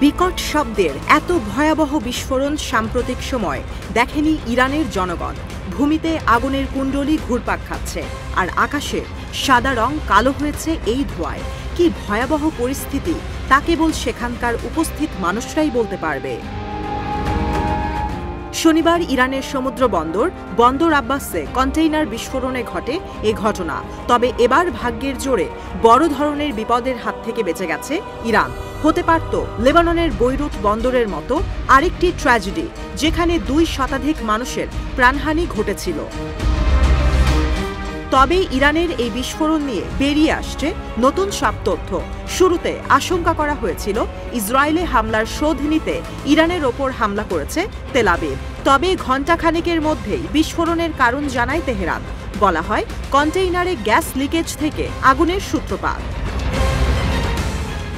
বিকট শব্দের এত ভয়াবহ বিস্ফোরণ সাম্প্রতিক সময় দেখেনি ইরানের জনগণ। ভূমিতে আগুনের কুণ্ডলী ঘুরপাক খাচ্ছে, আর আকাশে সাদা রং কালো হয়েছে এই ধোঁয়ায়। কি ভয়াবহ পরিস্থিতি তা কেবল সেখানকার উপস্থিত মানুষরাই বলতে পারবে। শনিবার ইরানের সমুদ্র বন্দর আব্বাসে কন্টেইনার বিস্ফোরণে ঘটে এ ঘটনা। তবে এবার ভাগ্যের জোরে বড় ধরনের বিপদের হাত থেকে বেঁচে গেছে ইরান। হতে পারত লেবাননের বৈরুত বন্দরের মতো আরেকটি ট্র্যাজেডি, যেখানে 2 শতাধিক মানুষের প্রাণহানি ঘটেছিল। তবে ইরানের এই বিস্ফোরণ নিয়ে বেরিয়ে আসছে নতুন সব তথ্য। শুরুতে আশঙ্কা করা হয়েছিল ইসরায়েলে হামলার শোধ নিতে ইরানের ওপর হামলা করেছে তেল আবিব। তবে ঘণ্টাখানেকের মধ্যেই বিস্ফোরণের কারণ জানায় তেহরান। বলা হয় কন্টেইনারে গ্যাস লিকেজ থেকে আগুনের সূত্রপাত।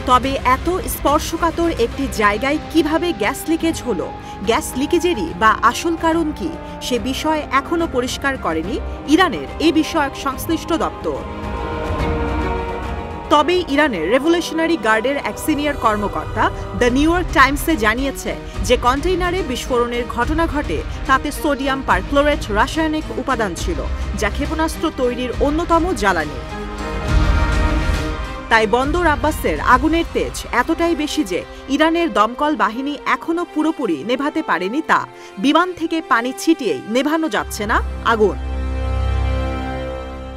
তবে এত স্পর্শকাতর একটি জায়গায় কিভাবে গ্যাস লিকেজ হলো, গ্যাস লিকেজেরই বা আসল কারণ কি, সে বিষয়ে এখনও পরিষ্কার করেনি ইরানের এই বিষয়ক সংশ্লিষ্ট দপ্তর। তবে ইরানের রেভলিউশনারি গার্ডের এক সিনিয়র কর্মকর্তা দ্য নিউ ইয়র্ক টাইমসে জানিয়েছে যে কন্টেইনারে বিস্ফোরণের ঘটনা ঘটে তাতে সোডিয়াম পারক্লোরেট রাসায়নিক উপাদান ছিল, যা ক্ষেপণাস্ত্র তৈরির অন্যতম জ্বালানি। তাই বন্দর আব্বাসের আগুনের তেজ এতটাই বেশি যে ইরানের দমকল বাহিনী এখনও পুরোপুরি নেভাতে পারেনি তা। বিমান থেকে পানি ছিটিয়েই নেভানো যাচ্ছে না আগুন।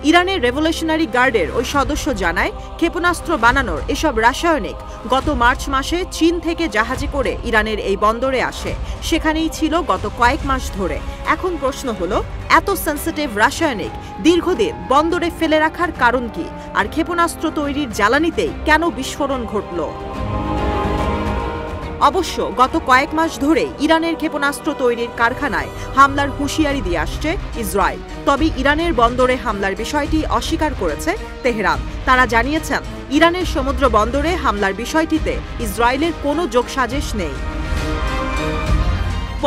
ইরানের রেভলিউশনারি গার্ডের ওই সদস্য জানায়, ক্ষেপণাস্ত্র বানানোর এসব রাসায়নিক গত মার্চ মাসে চীন থেকে জাহাজে করে ইরানের এই বন্দরে আসে। সেখানেই ছিল গত কয়েক মাস ধরে। এখন প্রশ্ন হলো, এত সেন্সিটিভ রাসায়নিক দীর্ঘদিন বন্দরে ফেলে রাখার কারণ কি, আর ক্ষেপণাস্ত্র তৈরির জ্বালানিতেই কেন বিস্ফোরণ ঘটল? অবশ্য গত কয়েক মাস ধরে ইরানের ক্ষেপণাস্ত্র তৈরির কারখানায় হামলার হুঁশিয়ারি দিয়ে আসছে ইসরায়েল। তবে ইরানের বন্দরে হামলার বিষয়টি অস্বীকার করেছে তেহরান। তারা জানিয়েছেন, ইরানের সমুদ্র বন্দরে হামলার বিষয়টিতে ইসরায়েলের কোনো যোগসাজশ নেই।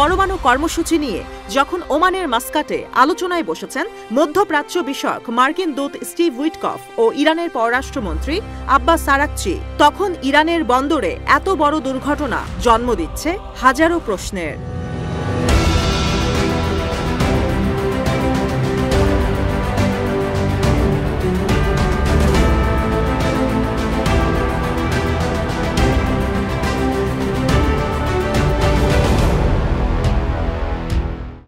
পরমাণু কর্মসূচি নিয়ে যখন ওমানের মাস্কাটে আলোচনায় বসেছেন মধ্যপ্রাচ্য বিষয়ক মার্কিন দূত স্টিভ উইটকফ ও ইরানের পররাষ্ট্রমন্ত্রী আব্বাস আরাকচি, তখন ইরানের বন্দরে এত বড় দুর্ঘটনা জন্ম দিচ্ছে হাজারো প্রশ্নের।